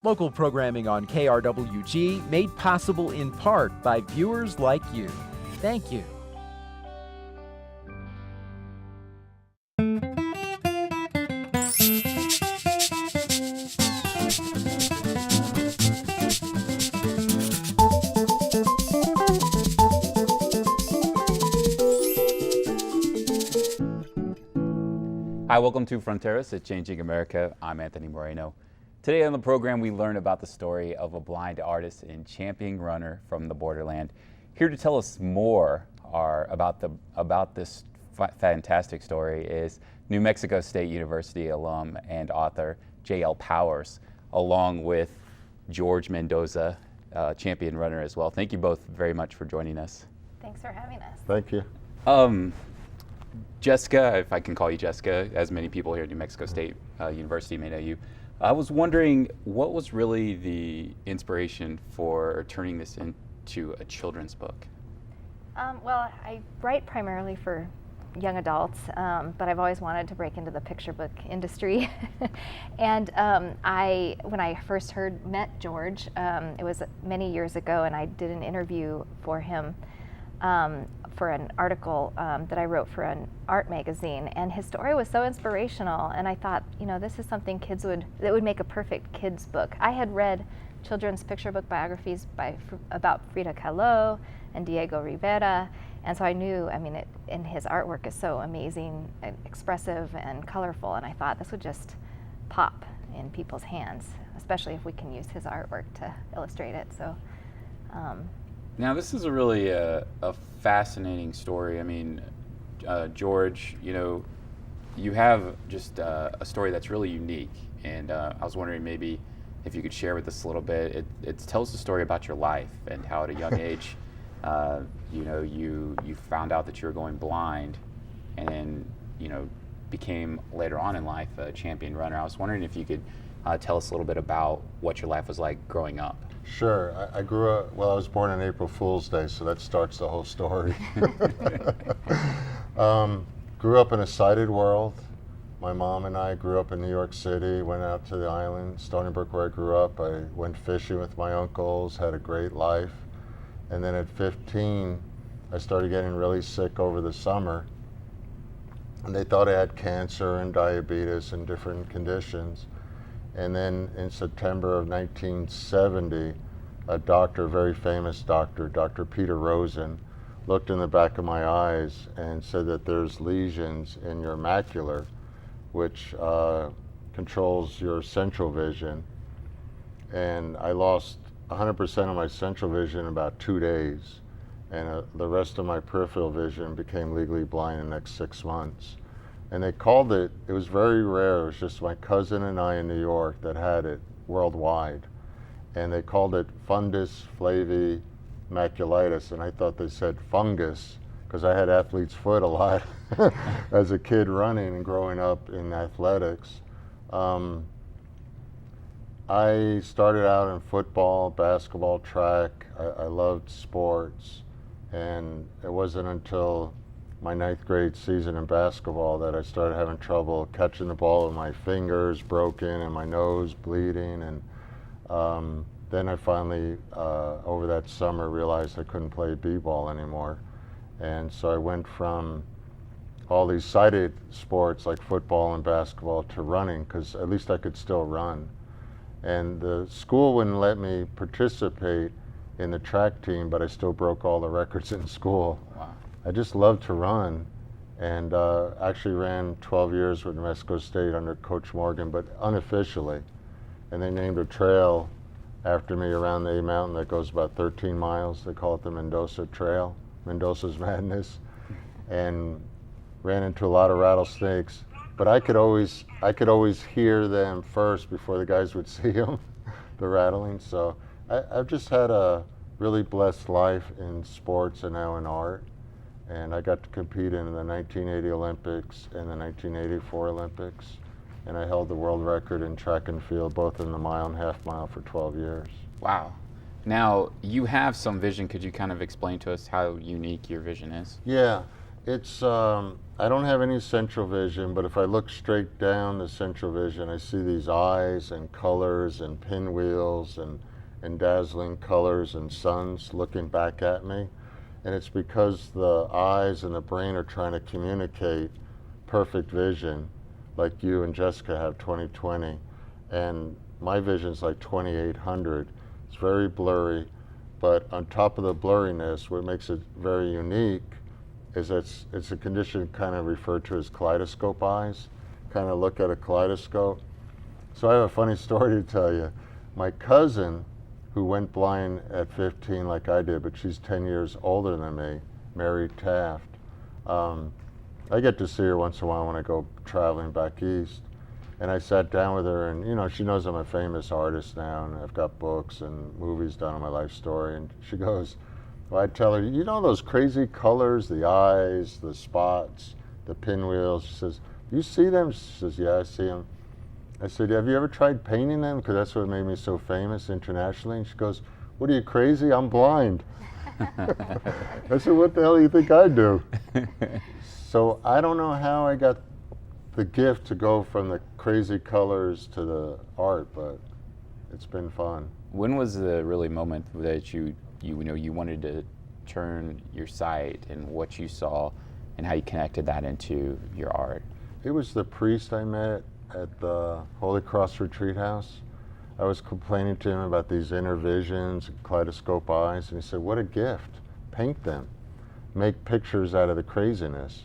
Local programming on KRWG made possible in part by viewers like you. Thank you. Hi, welcome to Fronteras at Changing America. I'm Anthony Moreno. Today on the program, we learn about the story of a blind artist and champion runner from the borderland. Here to tell us more about this fantastic story is New Mexico State University alum and author J.L. Powers, along with George Mendoza, champion runner as well. Thank you both very much for joining us. Thanks for having us. Thank you. Jessica, if I can call you Jessica, as many people here at New Mexico State University may know you. I was wondering, what was really the inspiration for turning this into a children's book? Well, I write primarily for young adults, but I've always wanted to break into the picture book industry. And when I first met George, it was many years ago, and I did an interview for him for an article that I wrote for an art magazine, and his story was so inspirational, and I thought, this is something that would make a perfect kids book. I had read children's picture book biographies about Frida Kahlo and Diego Rivera, and so I knew, and his artwork is so amazing, and expressive and colorful, and I thought this would just pop in people's hands, especially if we can use his artwork to illustrate it. So. Now, this is a really a fascinating story. George, you have just a story that's really unique, and I was wondering maybe if you could share with us a little bit. It tells the story about your life and how at a young age, you found out that you were going blind, and then, became later on in life a champion runner. I was wondering if you could tell us a little bit about what your life was like growing up. Sure. I grew up, I was born on April Fool's Day, so that starts the whole story. Grew up in a sighted world. My mom and I grew up in New York City, went out to the island, Stony Brook, where I grew up. I went fishing with my uncles, had a great life. And then at 15, I started getting really sick over the summer. And they thought I had cancer and diabetes and different conditions. And then in September of 1970, a doctor, very famous doctor, Dr. Peter Rosen, looked in the back of my eyes and said that there's lesions in your macula, which controls your central vision. And I lost 100% of my central vision in about 2 days. And the rest of my peripheral vision became legally blind in the next 6 months. And they called it was very rare. It was just my cousin and I in New York that had it worldwide. And they called it fundus flavi maculitis. And I thought they said fungus, because I had athlete's foot a lot as a kid running and growing up in athletics. I started out in football, basketball, track. I loved sports. And it wasn't until my 9th grade season in basketball that I started having trouble catching the ball with my fingers broken and my nose bleeding. And then I finally, over that summer, realized I couldn't play b-ball anymore. And so I went from all these sighted sports like football and basketball to running, because at least I could still run. And the school wouldn't let me participate in the track team, but I still broke all the records in school. Wow. I just loved to run, and actually ran 12 years with New Mexico State under Coach Morgan, but unofficially. And they named a trail after me around the A Mountain that goes about 13 miles. They call it the Mendosa Trail, Mendoza's Madness, and ran into a lot of rattlesnakes. But I could always hear them first before the guys would see them, the rattling. So I've just had a really blessed life in sports and now in art. And I got to compete in the 1980 Olympics and the 1984 Olympics. And I held the world record in track and field, both in the mile and half mile, for 12 years. Wow. Now, you have some vision. Could you kind of explain to us how unique your vision is? Yeah, it's, I I don't have any central vision, but if I look straight down the central vision, I see these eyes and colors and pinwheels and dazzling colors and suns looking back at me. And it's because the eyes and the brain are trying to communicate perfect vision, like you and Jessica have 20/20. And my vision's like 2800. It's very blurry, but on top of the blurriness, what makes it very unique is it's a condition kind of referred to as kaleidoscope eyes. Kind of look at a kaleidoscope. So I have a funny story to tell you. My cousin, who went blind at 15 like I did, but she's 10 years older than me, Mary Taft. I get to see her once in a while when I go traveling back east. And I sat down with her, and you know, she knows I'm a famous artist now, and I've got books and movies done on my life story. And she goes, well, I tell her, you know those crazy colors, the eyes, the spots, the pinwheels? She says, you see them? She says, yeah, I see them. I said, have you ever tried painting them? Because that's what made me so famous internationally. And she goes, what are you, crazy? I'm blind. I said, what the hell do you think I do? So I don't know how I got the gift to go from the crazy colors to the art, but it's been fun. When was the really moment that you wanted to turn your sight and what you saw and how you connected that into your art? It was the priest I met at the Holy Cross Retreat House. I was complaining to him about these inner visions, kaleidoscope eyes, and he said, what a gift. Paint them. Make pictures out of the craziness.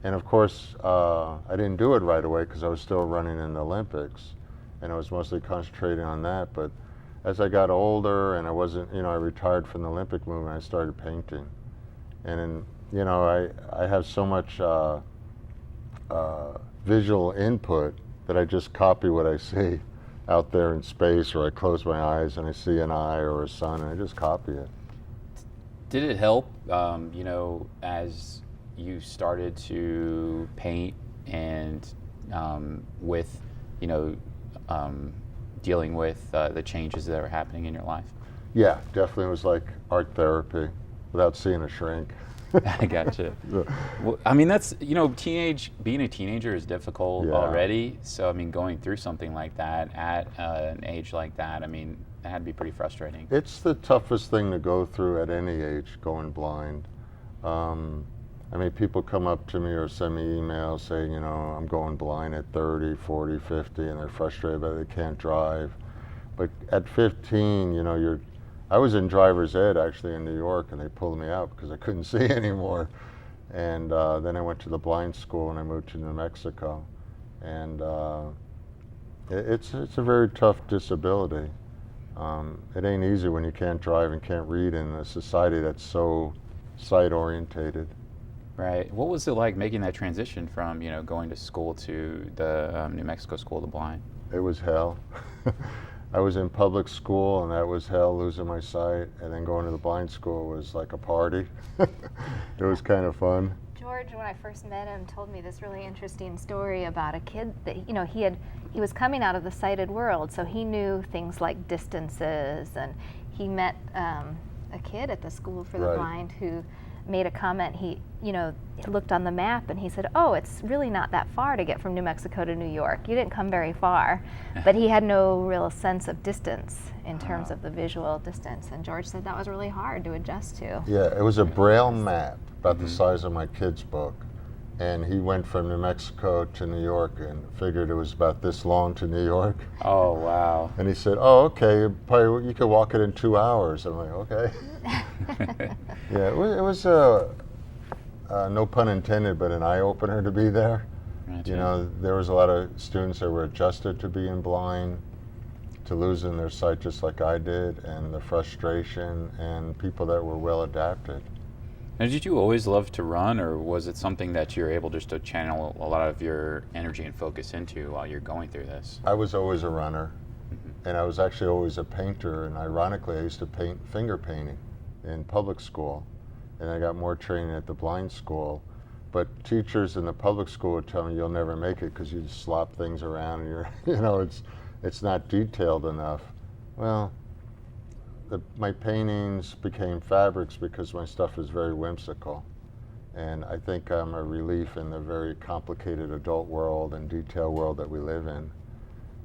And of course, I didn't do it right away because I was still running in the Olympics, and I was mostly concentrating on that. But as I got older and I wasn't, I retired from the Olympic movement, I started painting. And I have so much visual input that I just copy what I see out there in space, or I close my eyes and I see an eye or a sun and I just copy it. Did it help, as you started to paint and with, dealing with the changes that were happening in your life? Yeah, definitely. It was like art therapy without seeing a shrink. I gotcha. Well, I mean, that's, being a teenager is difficult already. So, going through something like that at an age like that, it had to be pretty frustrating. It's the toughest thing to go through at any age, going blind. People come up to me or send me emails saying, I'm going blind at 30, 40, 50, and they're frustrated but they can't drive. But at 15, I was in driver's ed actually in New York, and they pulled me out because I couldn't see anymore. And then I went to the blind school and I moved to New Mexico. And it's a very tough disability. It ain't easy when you can't drive and can't read in a society that's so sight-orientated. Right. What was it like making that transition from, going to school to the New Mexico School of the Blind? It was hell. I was in public school, and that was hell, losing my sight. And then going to the blind school was like a party. It was kind of fun. George, when I first met him, told me this really interesting story about a kid that, he was coming out of the sighted world, so he knew things like distances, and he met a kid at the School for the Blind who made a comment. He looked on the map and he said, oh, it's really not that far to get from New Mexico to New York. You didn't come very far. But he had no real sense of distance in terms of the visual distance. And George said that was really hard to adjust to. Yeah, it was a Braille map about the size of my kid's book. And he went from New Mexico to New York and figured it was about this long to New York. Oh, wow. And he said, oh, okay, probably you could walk it in 2 hours. I'm like, okay. Yeah, it was no pun intended, but an eye-opener to be there. Gotcha. There was a lot of students that were adjusted to being blind, to losing their sight just like I did, and the frustration, and people that were well adapted. Now, did you always love to run, or was it something that you're able just to channel a lot of your energy and focus into while you're going through this? I was always a runner, and I was actually always a painter, and ironically, I used to paint finger painting in public school, and I got more training at the blind school. But teachers in the public school would tell me, you'll never make it because you just slop things around, and it's not detailed enough. Well, my paintings became fabrics because my stuff is very whimsical. And I think I'm a relief in the very complicated adult world and detail world that we live in.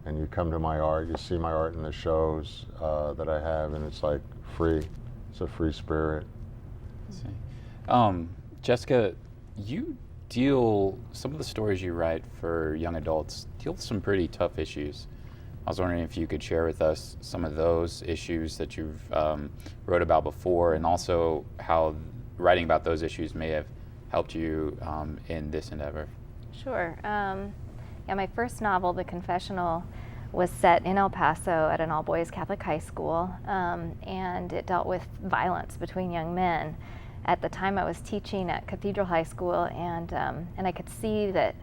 And you come to my art, you see my art in the shows that I have, and it's like free. It's a free spirit. Jessica, you some of the stories you write for young adults deal with some pretty tough issues. I was wondering if you could share with us some of those issues that you've wrote about before, and also how writing about those issues may have helped you in this endeavor. Sure. My first novel, The Confessional, was set in El Paso at an all-boys Catholic high school, and it dealt with violence between young men. At the time, I was teaching at Cathedral High School, and I could see that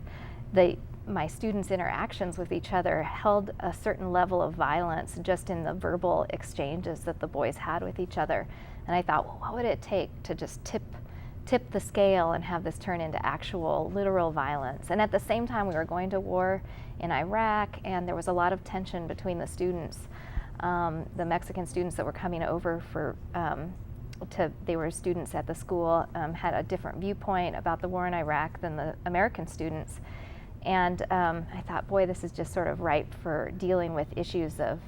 my students' interactions with each other held a certain level of violence just in the verbal exchanges that the boys had with each other. And I thought, well, what would it take to just tip the scale and have this turn into actual, literal violence? And at the same time, we were going to war in Iraq, and there was a lot of tension between the students. The Mexican students that were coming over they were students at the school, had a different viewpoint about the war in Iraq than the American students. And I thought, boy, this is just sort of ripe for dealing with issues of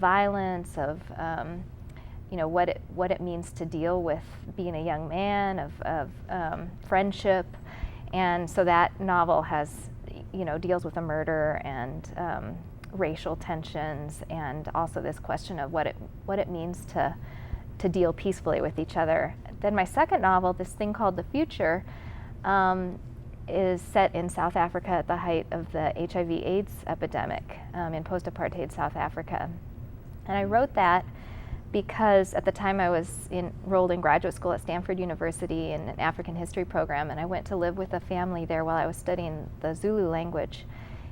violence, of what it means to deal with being a young man, of friendship. And so that novel deals with a murder and racial tensions, and also this question of what it means to deal peacefully with each other. Then my second novel, this thing called The Future, is set in South Africa at the height of the HIV/AIDS epidemic in post-apartheid South Africa. And I wrote that because at the time I was enrolled in graduate school at Stanford University in an African history program, and I went to live with a family there while I was studying the Zulu language.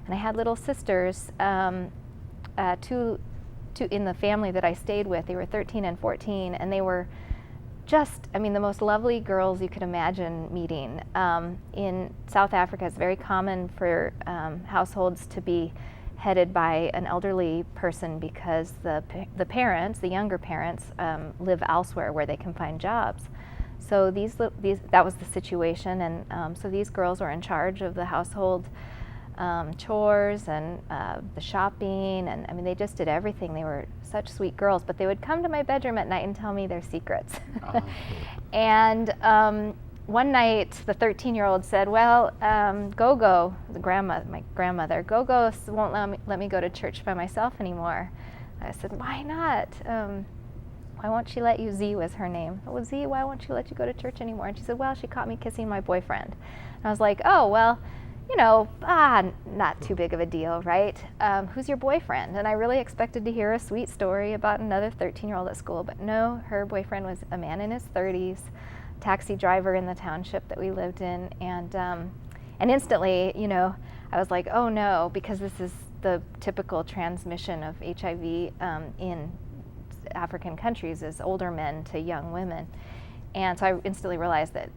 And I had little sisters, two in the family that I stayed with. They were 13 and 14, and they were just, the most lovely girls you could imagine meeting. In South Africa, it's very common for households to be headed by an elderly person because the parents, the younger parents, live elsewhere where they can find jobs. So that was the situation, and so these girls were in charge of the household chores and the shopping, and they just did everything. They were such sweet girls, but they would come to my bedroom at night and tell me their secrets. And one night, the 13-year-old said, well, Gogo, my grandmother, Gogo won't let me go to church by myself anymore. I said, why not? Why won't she let you? Z was her name. Oh, Z, why won't she let you go to church anymore? And she said, well, she caught me kissing my boyfriend. And I was like, oh, well, not too big of a deal, right? Who's your boyfriend? And I really expected to hear a sweet story about another 13-year-old at school, but no, her boyfriend was a man in his 30s, taxi driver in the township that we lived in, and instantly, I was like, oh no, because this is the typical transmission of HIV in African countries, is older men to young women. And so I instantly realized that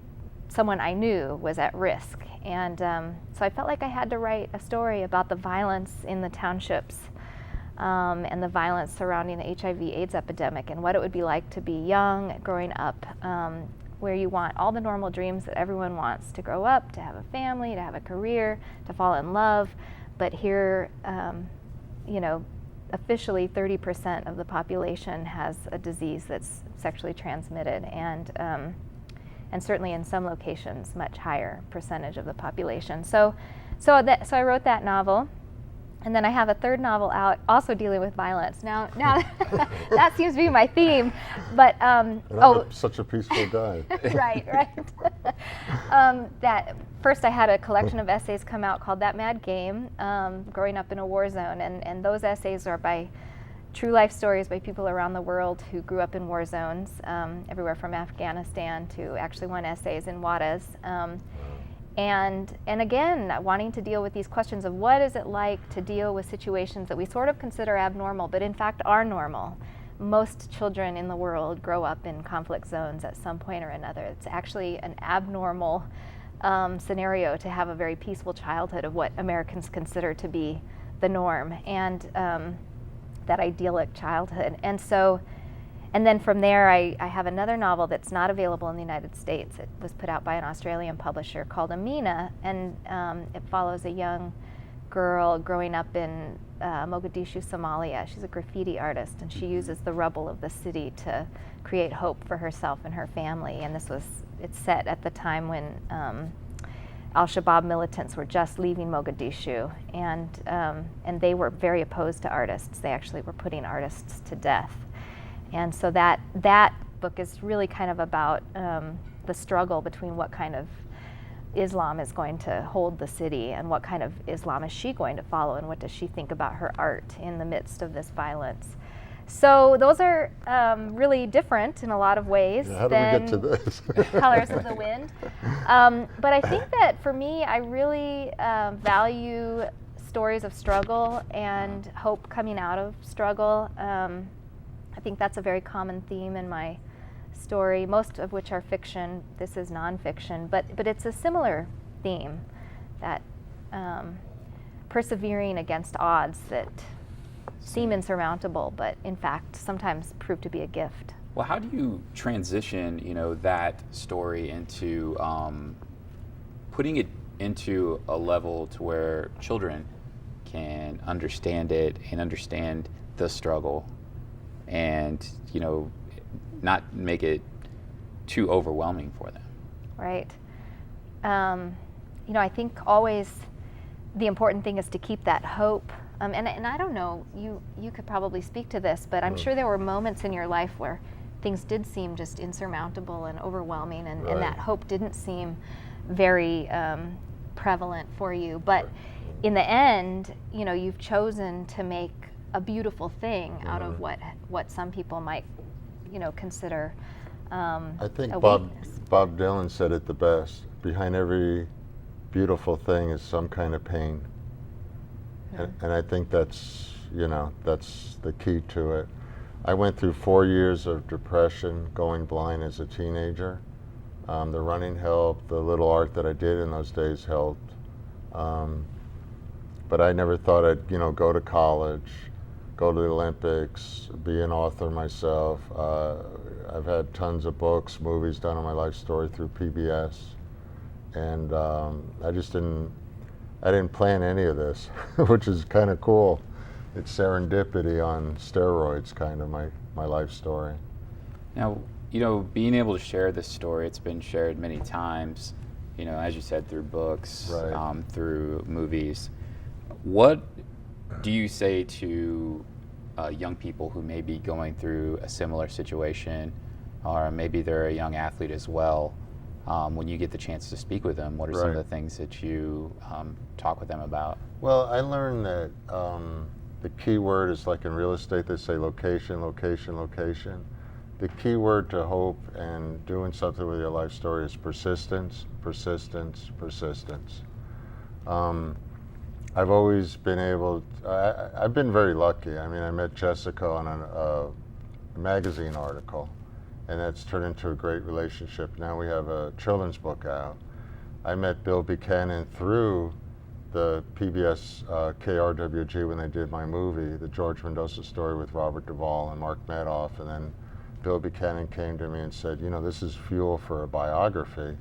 someone I knew was at risk. And so I felt like I had to write a story about the violence in the townships and the violence surrounding the HIV/AIDS epidemic, and what it would be like to be young, growing up, where you want all the normal dreams that everyone wants, to grow up, to have a family, to have a career, to fall in love. But here, officially 30% of the population has a disease that's sexually transmitted, and certainly in some locations, much higher percentage of the population. So I wrote that novel, and then I have a third novel out, also dealing with violence. Now that seems to be my theme, but I'm such a peaceful guy. right. That first, I had a collection of essays come out called That Mad Game, growing up in a war zone, and those essays are by true life stories by people around the world who grew up in war zones, everywhere from Afghanistan to actually one essay is in Juarez. And again, wanting to deal with these questions of what is it like to deal with situations that we sort of consider abnormal, but in fact are normal. Most children in the world grow up in conflict zones at some point or another. It's actually an abnormal scenario to have a very peaceful childhood of what Americans consider to be the norm, and that idyllic childhood. And so And then from there, I have another novel that's not available in the United States. It was put out by an Australian publisher called Amina, and it follows a young girl growing up in Mogadishu, Somalia. She's a graffiti artist, and she uses the rubble of the city to create hope for herself and her family. And it's set at the time when Al-Shabaab militants were just leaving Mogadishu, and they were very opposed to artists. They actually were putting artists to death. And so that book is really kind of about the struggle between what kind of Islam is going to hold the city and what kind of Islam is she going to follow, and what does she think about her art in the midst of this violence. So those are really different in a lot of ways How than do we get to this? Colors of the Wind. But I think that for me, I really value stories of struggle and hope coming out of struggle. I think that's a very common theme in my story, most of which are fiction. This is nonfiction, but it's a similar theme, that persevering against odds that seem insurmountable, but in fact sometimes prove to be a gift. Well, how do you transition, that story into putting it into a level to where children can understand it and understand the struggle, and not make it too overwhelming for them? Right. I think always the important thing is to keep that hope. And I don't know, you could probably speak to this, but I'm sure there were moments in your life where things did seem just insurmountable and overwhelming, and that hope didn't seem very prevalent for you. But in the end, you've chosen to make a beautiful thing out of what some people might, consider I think a Bob weakness. Dylan said it the best. Behind every beautiful thing is some kind of pain. And I think that's the key to it. I went through 4 years of depression, going blind as a teenager. The running helped, the little art that I did in those days helped. But I never thought I'd, go to college, go to the Olympics, be an author myself. I've had tons of books, movies done on my life story through PBS. And I didn't plan any of this, which is kind of cool. It's serendipity on steroids, kind of my life story. Now, being able to share this story, it's been shared many times, as you said, through books, Right. Through movies. What do you say to young people who may be going through a similar situation, or maybe they're a young athlete as well? When you get the chance to speak with them, what are some of the things that you talk with them about? Well, I learned that the key word is, like in real estate, they say location, location, location. The key word to hope and doing something with your life story is persistence, persistence, persistence. I've always been I've been very lucky. I mean, I met Jessica on a magazine article, and that's turned into a great relationship. Now we have a children's book out. I met Bill Buchanan through the PBS KRWG when they did my movie, the George Mendoza story with Robert Duvall and Mark Madoff, and then Bill Buchanan came to me and said, this is fuel for a biography.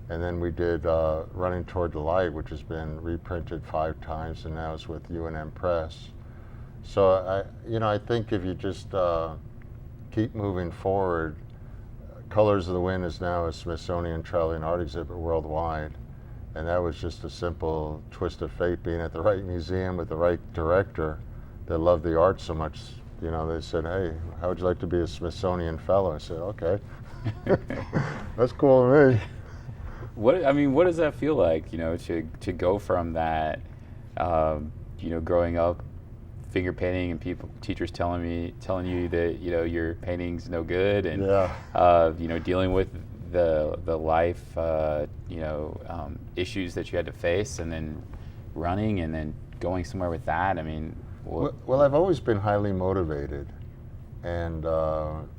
And then we did Running Toward the Light, which has been reprinted 5 times, and now it's with UNM Press. So I think if you just keep moving forward, Colors of the Wind is now a Smithsonian traveling art exhibit worldwide. And that was just a simple twist of fate, being at the right museum with the right director that loved the art so much. They said, hey, how would you like to be a Smithsonian fellow? I said, okay. That's cool to me. What does that feel like, to go from that, growing up finger painting and teachers telling you that, your painting's no good, and, dealing with the life, issues that you had to face, and then running and then going somewhere with that. Well, I've always been highly motivated, and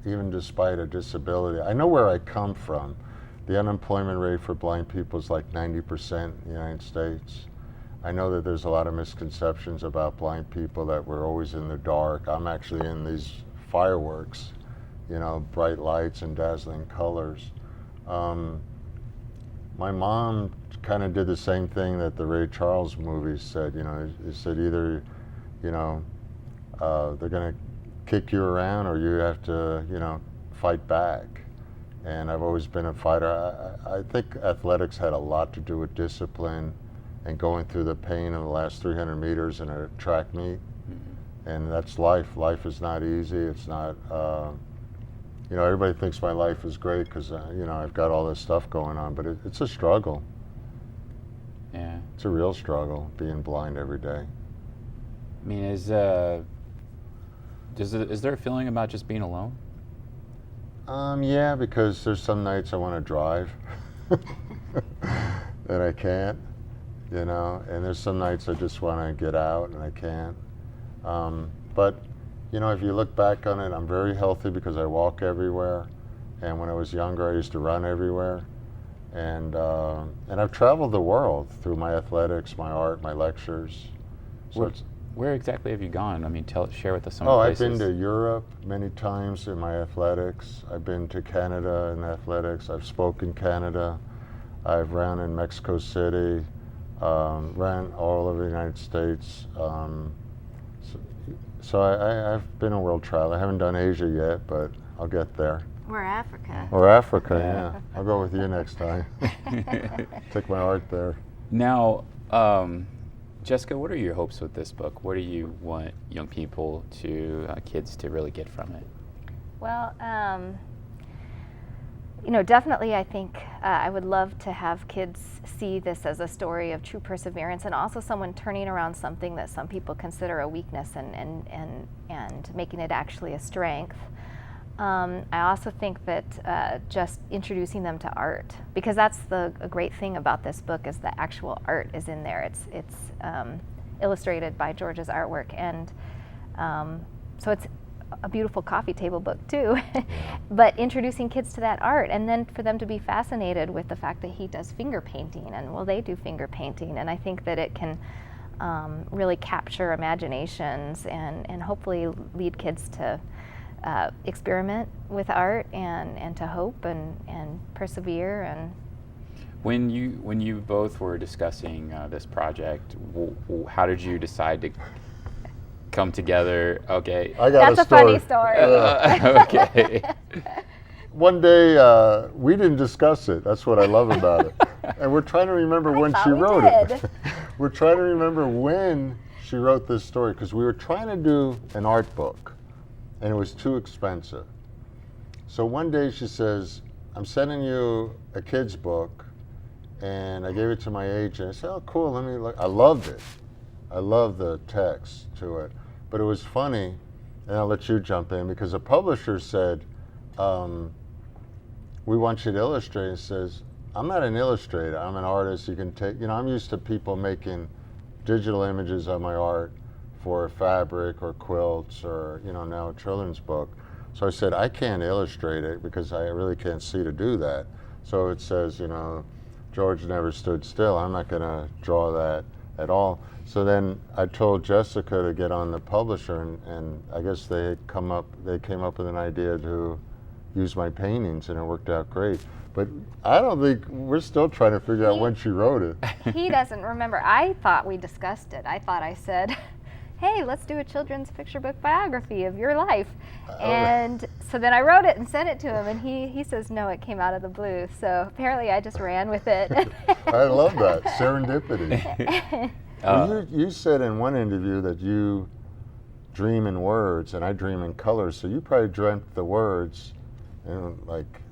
even despite a disability, I know where I come from. The unemployment rate for blind people is like 90% in the United States. I know that there's a lot of misconceptions about blind people, that we're always in the dark. I'm actually in these fireworks, bright lights and dazzling colors. My mom kind of did the same thing that the Ray Charles movies said. It said either, they're going to kick you around or you have to, fight back. And I've always been a fighter. I think athletics had a lot to do with discipline and going through the pain of the last 300 meters in a track meet. And that's life. Life is not easy. It's not, everybody thinks my life is great because, I've got all this stuff going on, but it's a struggle. Yeah. It's a real struggle, being blind every day. I mean, is there a feeling about just being alone? Yeah, because there's some nights I want to drive and I can't, and there's some nights I just want to get out and I can't. But, if you look back on it, I'm very healthy because I walk everywhere. And when I was younger, I used to run everywhere. And I've traveled the world through my athletics, my art, my lectures. So where exactly have you gone? I mean, share with us some places. I've been to Europe many times in my athletics. I've been to Canada in athletics. I've spoken Canada. I've ran in Mexico City, ran all over the United States. So I've been a world traveler. I haven't done Asia yet, but I'll get there. Or Africa. Or Africa, yeah. I'll go with you next time. Take my art there. Now, Jessica, what are your hopes with this book? What do you want young people kids to really get from it? Well, definitely I think I would love to have kids see this as a story of true perseverance and also someone turning around something that some people consider a weakness and making it actually a strength. I also think that just introducing them to art, because that's a great thing about this book is the actual art is in there. It's illustrated by George's artwork, and so it's a beautiful coffee table book too. But introducing kids to that art, and then for them to be fascinated with the fact that he does finger painting, and they do finger painting, and I think that it can really capture imaginations and hopefully lead kids to experiment with art and to hope and persevere. And when you both were discussing this project, how did you decide to come together? Okay, I got that's a funny story. Okay. One day we didn't discuss it. That's what I love about it. And we're trying to remember when she wrote it. We're trying to remember when she wrote this story because we were trying to do an art book. And it was too expensive. So one day she says, I'm sending you a kid's book, and I gave it to my agent. I said, oh, cool, let me look. I loved it. I loved the text to it. But it was funny, and I'll let you jump in, because the publisher said, we want you to illustrate. And says, I'm not an illustrator, I'm an artist. You can take, I'm used to people making digital images of my art for fabric or quilts or, now a children's book. So I said, I can't illustrate it because I really can't see to do that. So it says, George never stood still. I'm not gonna draw that at all. So then I told Jessica to get on the publisher, and I guess they came up with an idea to use my paintings, and it worked out great. But I don't think, we're still trying to figure out when she wrote it. He doesn't remember. I thought we discussed it. I thought I said, hey, let's do a children's picture book biography of your life. And so then I wrote it and sent it to him, and he says, no, it came out of the blue. So apparently I just ran with it. I love that, serendipity. Well, you said in one interview that you dream in words, and I dream in colors, so you probably dreamt the words and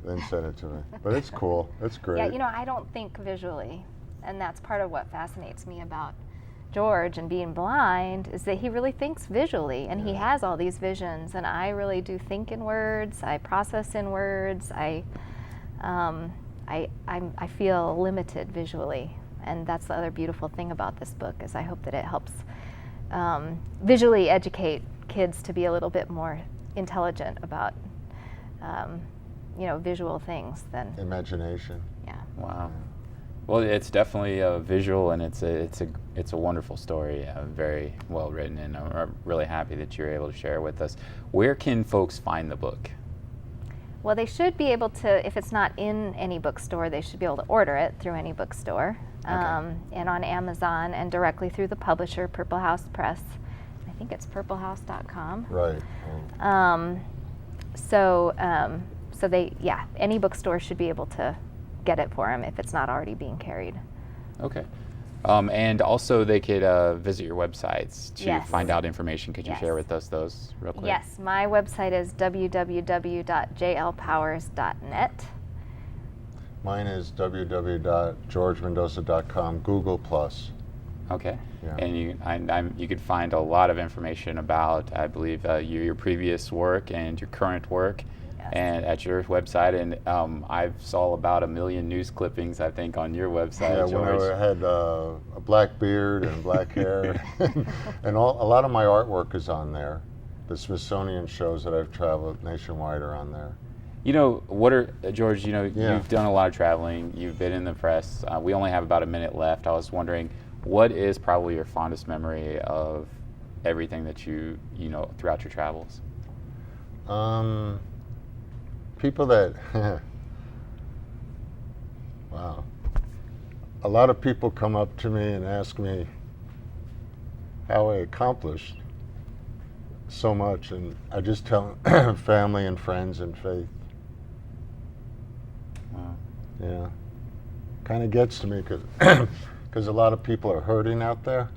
then sent it to me. But it's cool, it's great. Yeah, I don't think visually, and that's part of what fascinates me about George and being blind, is that he really thinks visually, and he has all these visions, and I really do think in words, I process in words, I feel limited visually, and that's the other beautiful thing about this book, is I hope that it helps visually educate kids to be a little bit more intelligent about visual things than imagination. Yeah. Wow. Well, it's definitely visual, and it's a wonderful story, very well written, and I'm really happy that you're able to share it with us. Where can folks find the book? Well, they should be able to, if it's not in any bookstore, they should be able to order it through any bookstore, and on Amazon, and directly through the publisher, Purple House Press. I think it's purplehouse.com. Right. So they, any bookstore should be able to get it for them if it's not already being carried. Okay. And also they could visit your websites to Yes. find out information. Could you Yes. share with us those real quick? Yes, my website is www.jlpowers.net. Mine is www.georgemendoza.com, Google Plus. Okay. Yeah. And you could find a lot of information about, I believe, your previous work and your current work, and at your website. And I saw about 1 million news clippings, I think, on your website, Yeah, George. when I had a black beard and black hair, and a lot of my artwork is on there. The Smithsonian shows that I've traveled nationwide are on there. You know, George, you've done a lot of traveling, you've been in the press. We only have about a minute left. I was wondering, what is probably your fondest memory of everything that you know throughout your travels? People that, wow. A lot of people come up to me and ask me how I accomplished so much, and I just tell them family and friends and faith. Wow. Yeah. Kind of gets to me because a lot of people are hurting out there.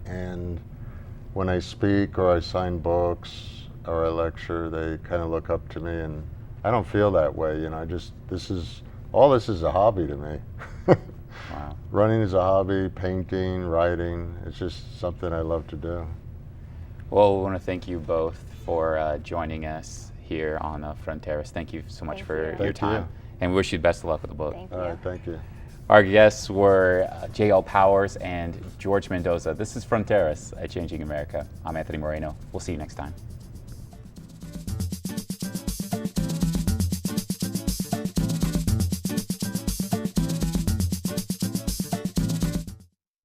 And when I speak or I sign books or I lecture, they kind of look up to me, and I don't feel that way. This is a hobby to me. Wow. Running is a hobby, painting, writing, it's just something I love to do. Well, we want to thank you both for joining us here on Fronteras. Thank you so much Thank for you. your Thank time. you. And we wish you the best of luck with the book. Thank All you. right, thank you. Our guests were J.L. Powers and George Mendoza. This is Fronteras at Changing America. I'm Anthony Moreno. We'll see you next time.